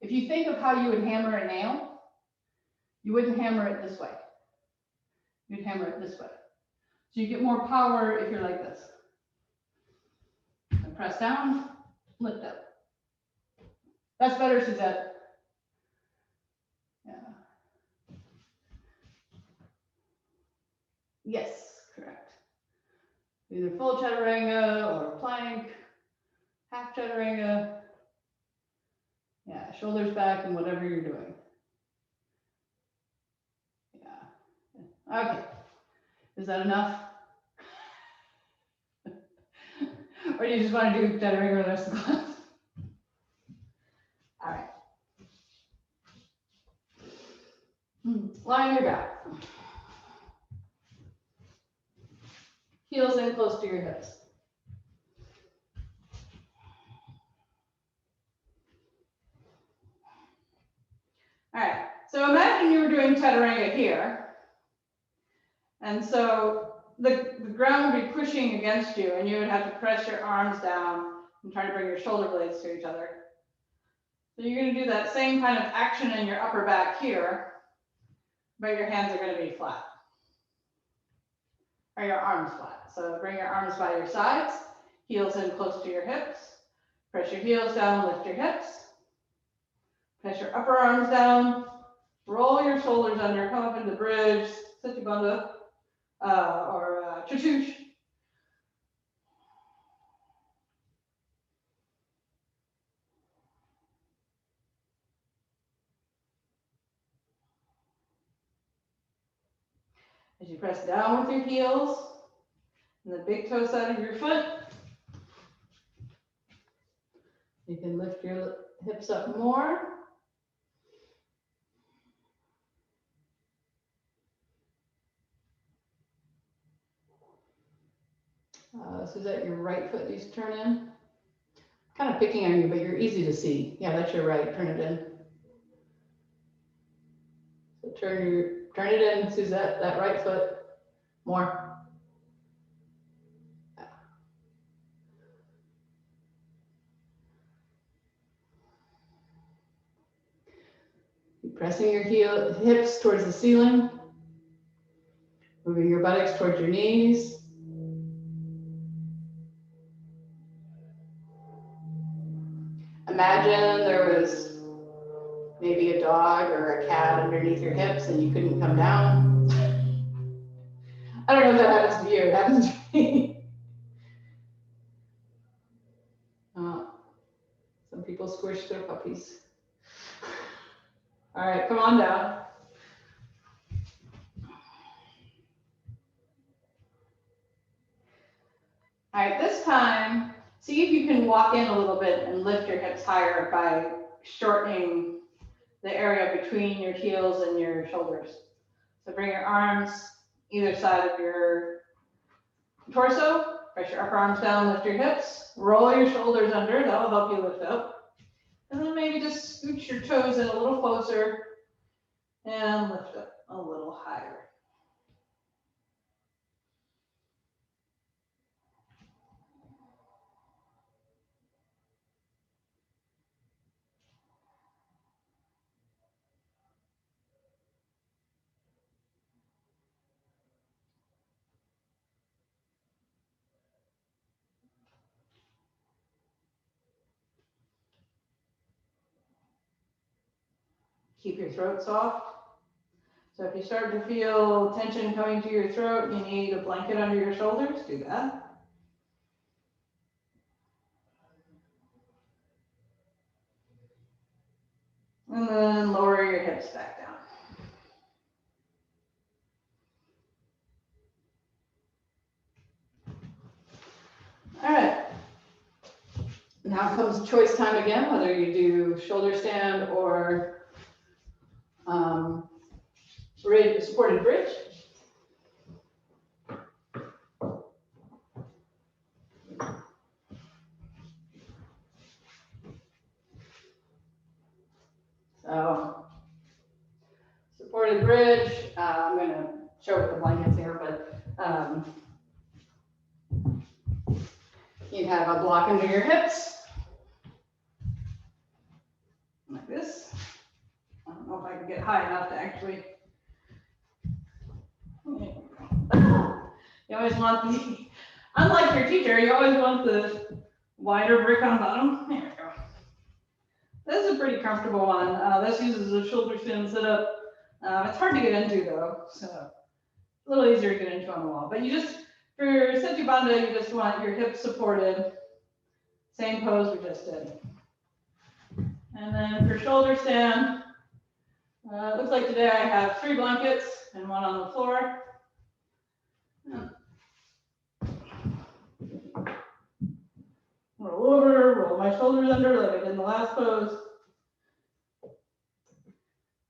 If you think of how you would hammer a nail, you wouldn't hammer it this way. You'd hammer it this way. So you get more power if you're like this. And press down, lift up. That's better, Suzette. Yeah. Yes, correct. Either full chaturanga or plank, half chaturanga. Yeah, shoulders back and whatever you're doing. Yeah. Okay. Is that enough? Or do you just want to do chaturanga the rest of the class? All right. Lie on your back. Heels in close to your hips. All right, so imagine you were doing chaturanga here. And so the ground would be pushing against you, and you would have to press your arms down and try to bring your shoulder blades to each other. So you're going to do that same kind of action in your upper back here, but your hands are going to be flat. Or your arms flat. So bring your arms by your sides, heels in close to your hips. Press your heels down, lift your hips. Press your upper arms down, roll your shoulders under, come up into bridge, Sati Bandha, or Chatush. As you press down with your heels and the big toe side of your foot, you can lift your hips up more. So that your right foot needs to turn in. Kind of picking on you, but you're easy to see. Yeah, that's your right. Turn it in. So Turn it in, Suzette, that right foot. More. Keep pressing your hips towards the ceiling. Moving your buttocks towards your knees. Imagine there was maybe a dog or a cat underneath your hips and you couldn't come down. I don't know if that happens to you, it happens to me. Some people squish their puppies. All right, come on down. All right, this time, see if you can walk in a little bit and lift your hips higher by shortening the area between your heels and your shoulders. So bring your arms either side of your torso, press your upper arms down, lift your hips, roll your shoulders under, that will help you lift up. And then maybe just scooch your toes in a little closer and lift up a little higher. Keep your throat soft. So if you start to feel tension coming to your throat, you need a blanket under your shoulders, do that. And then lower your hips back down. All right. Now comes choice time again, whether you do shoulder stand or supported bridge. So supported bridge, I'm going to show with the blankets here, but you have a block under your hips, like this. I don't know if I can get high enough to actually. You always want the, unlike your teacher, you always want the wider brick on bottom. There we go. This is a pretty comfortable one. This uses a shoulder stand sit-up. It's hard to get into though, so a little easier to get into on the wall. But you just, for Setu Bandha, you just want your hips supported. Same pose we just did. And then for shoulder stand, it looks like today I have 3 blankets and 1 on the floor. Roll over, roll my shoulders under like I did in the last pose.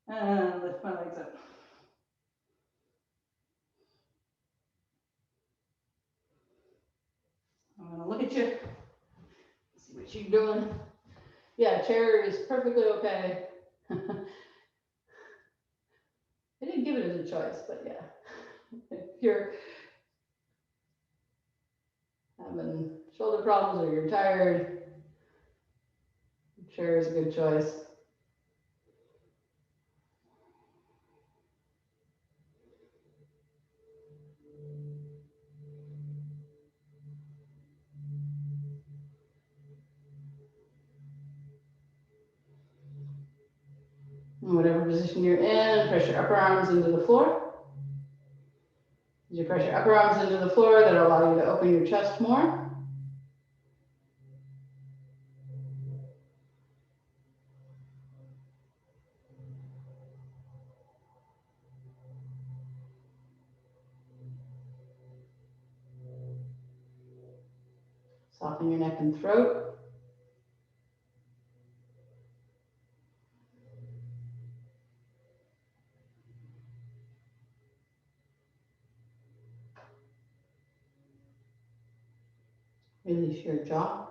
And lift my legs up. I'm gonna look at you, see what you're doing. Yeah, chair is perfectly okay. I didn't give it as a choice, but yeah. If you're having shoulder problems or you're tired, chair is a good choice. In whatever position you're in, press your upper arms into the floor. As you press your upper arms into the floor, that'll allow you to open your chest more. Soften your neck and throat. Release your jaw.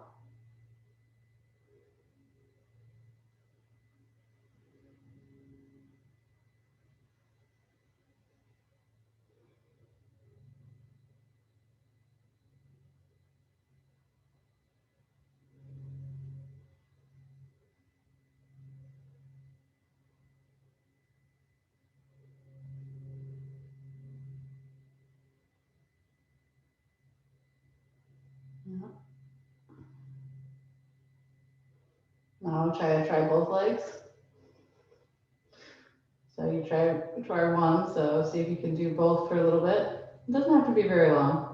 Yeah. Now try both legs. So you try one, so see if you can do both for a little bit. It doesn't have to be very long.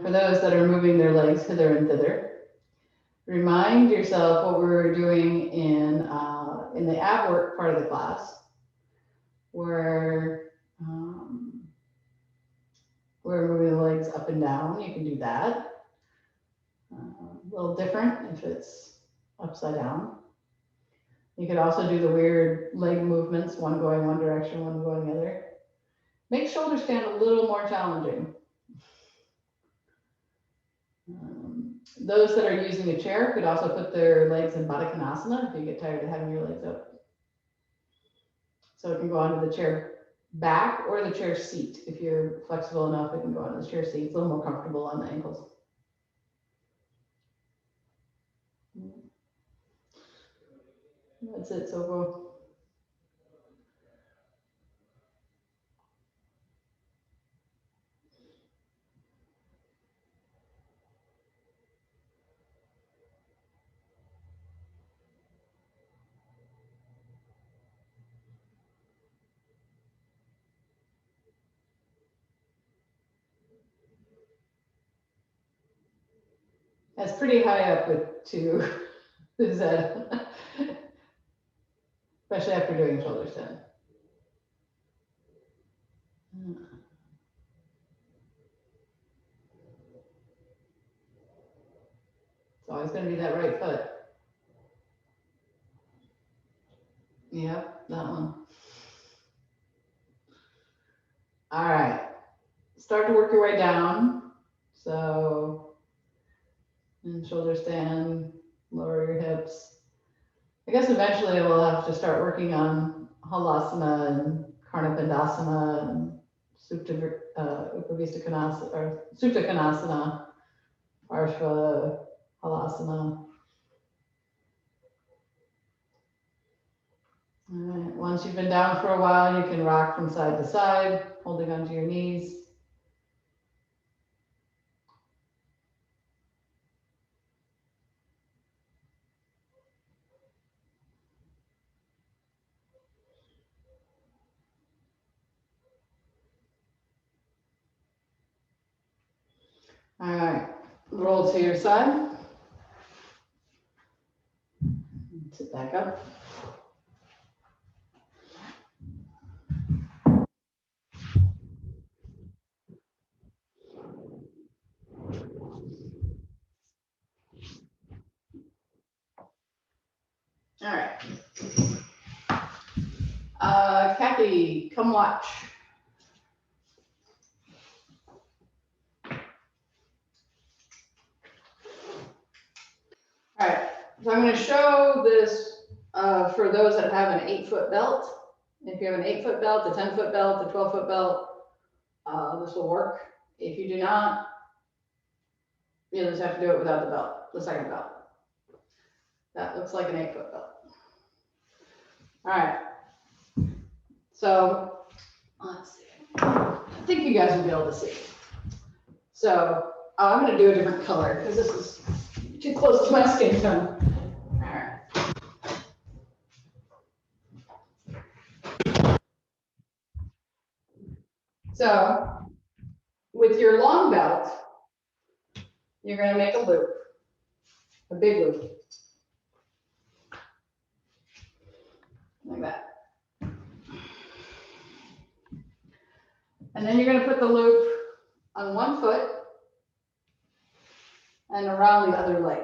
For those that are moving their legs hither and thither, remind yourself what we were doing in the ab work part of the class, where we're moving the legs up and down. You can do that. A little different if it's upside down. You could also do the weird leg movements, one going one direction, one going the other. Make shoulder stand a little more challenging. Those that are using a chair could also put their legs in buttock if you get tired of having your legs up. So it can go onto the chair back or the chair seat. If you're flexible enough, it can go onto the chair seat. It's a little more comfortable on the ankles. That's it, so go. That's pretty high up with two, especially after doing shoulder stand. It's always going to be that right foot. Yep, that one. All right, start to work your way down. So, in shoulder stand, lower your hips. I guess eventually we'll have to start working on halasana and karna bandhasana and Upavista Konasana, or Supta Konasana, Parshva halasana. All right, once you've been down for a while, you can rock from side to side, holding onto your knees. All right, roll to your side. Sit back up. All right. Kathy, come watch. All right, so I'm going to show this for those that have an 8-foot belt. If you have an 8-foot belt, a 10-foot belt, a 12-foot belt, this will work. If you do not, you just have to do it without the belt, the second belt. That looks like an 8-foot belt. All right. So let's see. I think you guys will be able to see. So I'm going to do a different color because this is too close to my skin tone. All right. So with your long belt, you're going to make a loop, a big loop, like that. And then you're going to put the loop on one foot and around the other leg.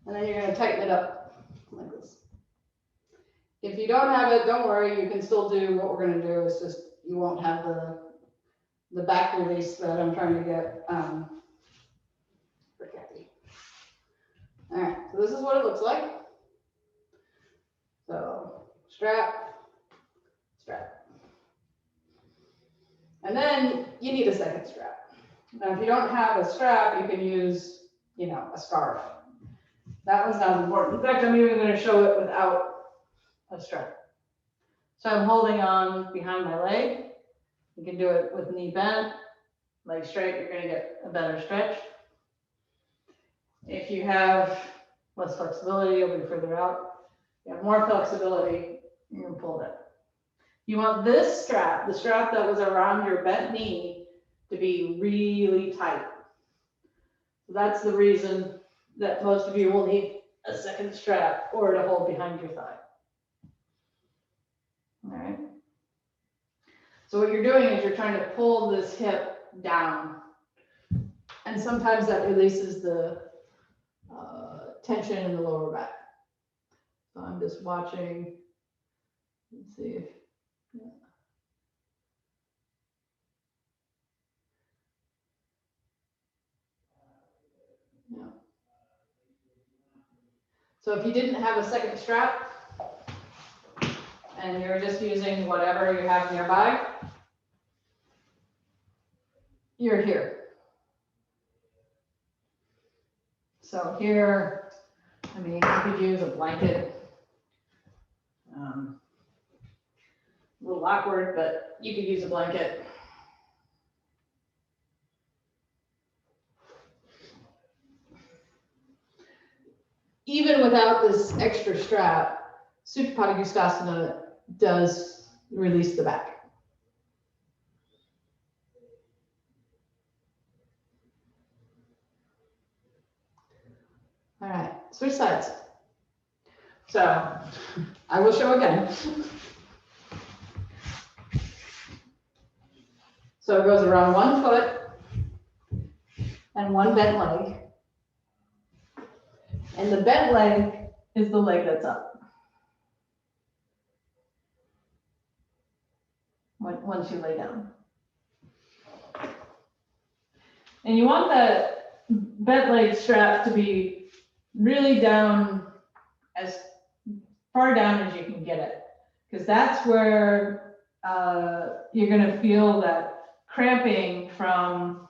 And then you're going to tighten it up like this. If you don't have it, don't worry, you can still do what we're going to do. It's just you won't have the back release that I'm trying to get for Kathy. All right, so this is what it looks like. So strap, strap. And then you need a second strap. Now, if you don't have a strap, you can use, a scarf. That was not important. In fact, I'm even going to show it without a strap. So I'm holding on behind my leg. You can do it with knee bent, leg straight, you're going to get a better stretch. If you have less flexibility, you'll be further out. If you have more flexibility, you can pull it. You want this strap, the strap that was around your bent knee, to be really tight. So that's the reason that most of you will need a second strap or to hold behind your thigh. All right. So what you're doing is you're trying to pull this hip down. And sometimes that releases the tension in the lower back. So I'm just watching. Let's see if, yeah. Yeah. So if you didn't have a second strap and you're just using whatever you have nearby, you're here. So here, I mean, you could use a blanket. A little awkward, but you could use a blanket. Even without this extra strap, Supta Gustasana does release the back. All right, switch sides. So I will show again. So it goes around one foot and one bent leg. And the bent leg is the leg that's up. Once you lay down. And you want that bent leg strap to be really down, as far down as you can get it. Because that's where you're going to feel that cramping from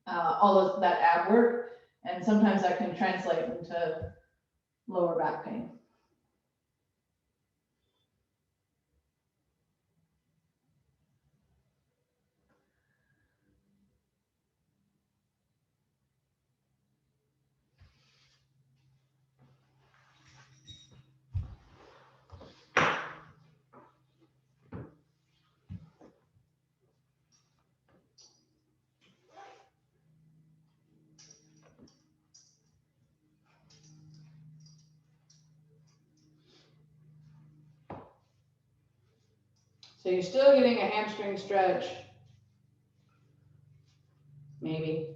all of that ab work. And sometimes that can translate into lower back pain. So you're still getting a hamstring stretch, maybe.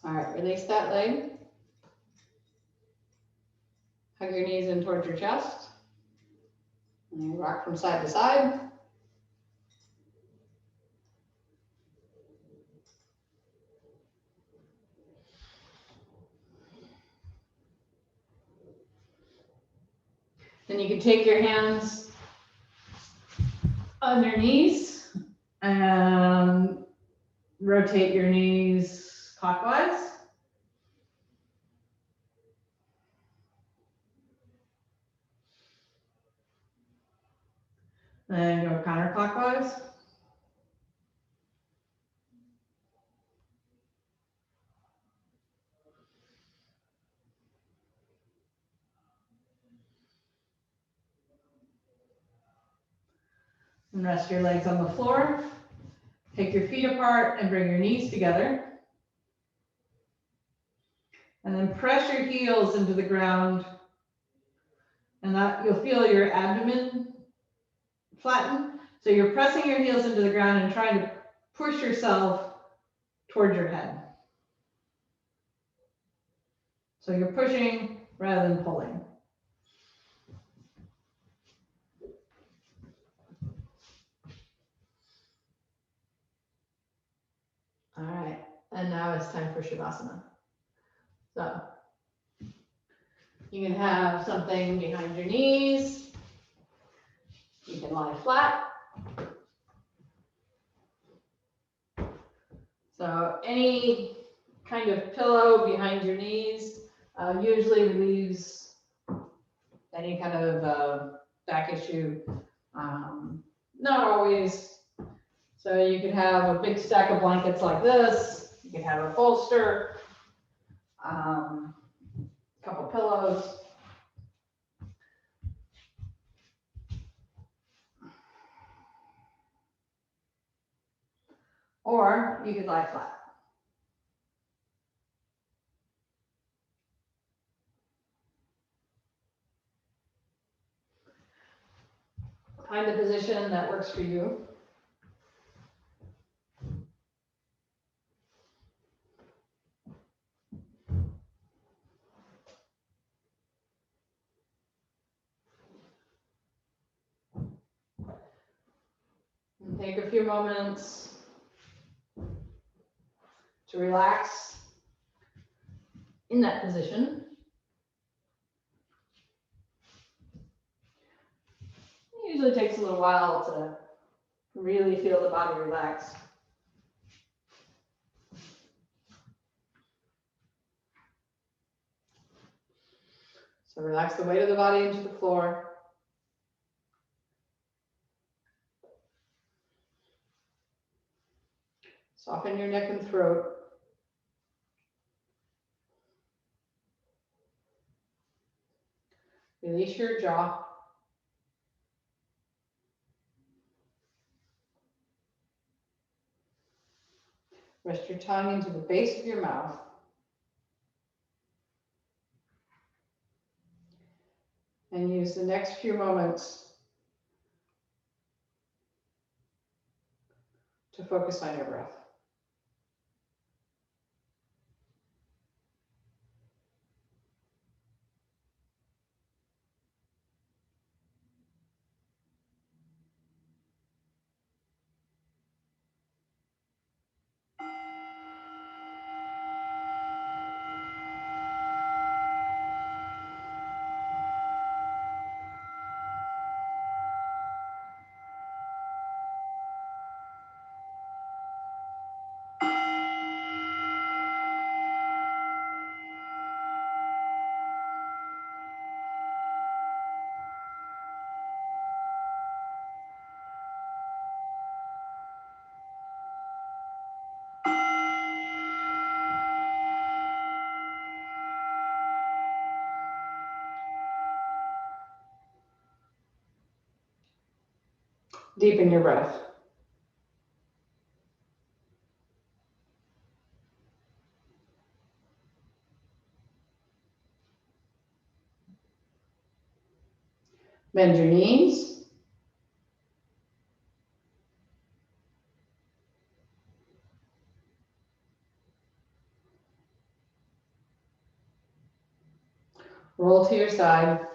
All right, release that leg. Hug your knees in towards your chest. And you rock from side to side. Then you can take your hands on your knees and rotate your knees clockwise. Then go counterclockwise. And rest your legs on the floor. Take your feet apart and bring your knees together. And then press your heels into the ground. And that you'll feel your abdomen flatten. So you're pressing your heels into the ground and trying to push yourself towards your head. So you're pushing rather than pulling. All right, and now it's time for Shavasana. So You can have something behind your knees. You can lie flat. So any kind of pillow behind your knees usually relieves any kind of back issue. Not always. So you could have a big stack of blankets like this. You could have a bolster, a couple pillows. Or you could lie flat. Find a position that works for you. And take a few moments to relax in that position. It usually takes a little while to really feel the body relax. So relax the weight of the body into the floor. Soften your neck and throat. Release your jaw. Rest your tongue into the base of your mouth. And use the next few moments to focus on your breath. Deepen your breath. Bend your knees. Roll to your side.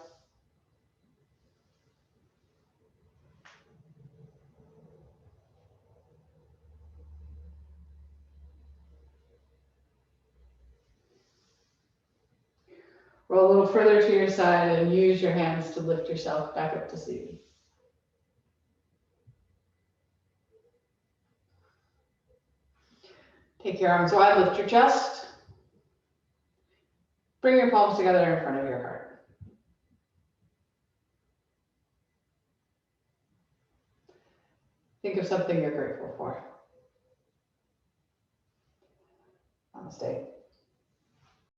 Roll a little further to your side and use your hands to lift yourself back up to seated. Take your arms wide, lift your chest. Bring your palms together in front of your heart. Think of something you're grateful for. Namaste.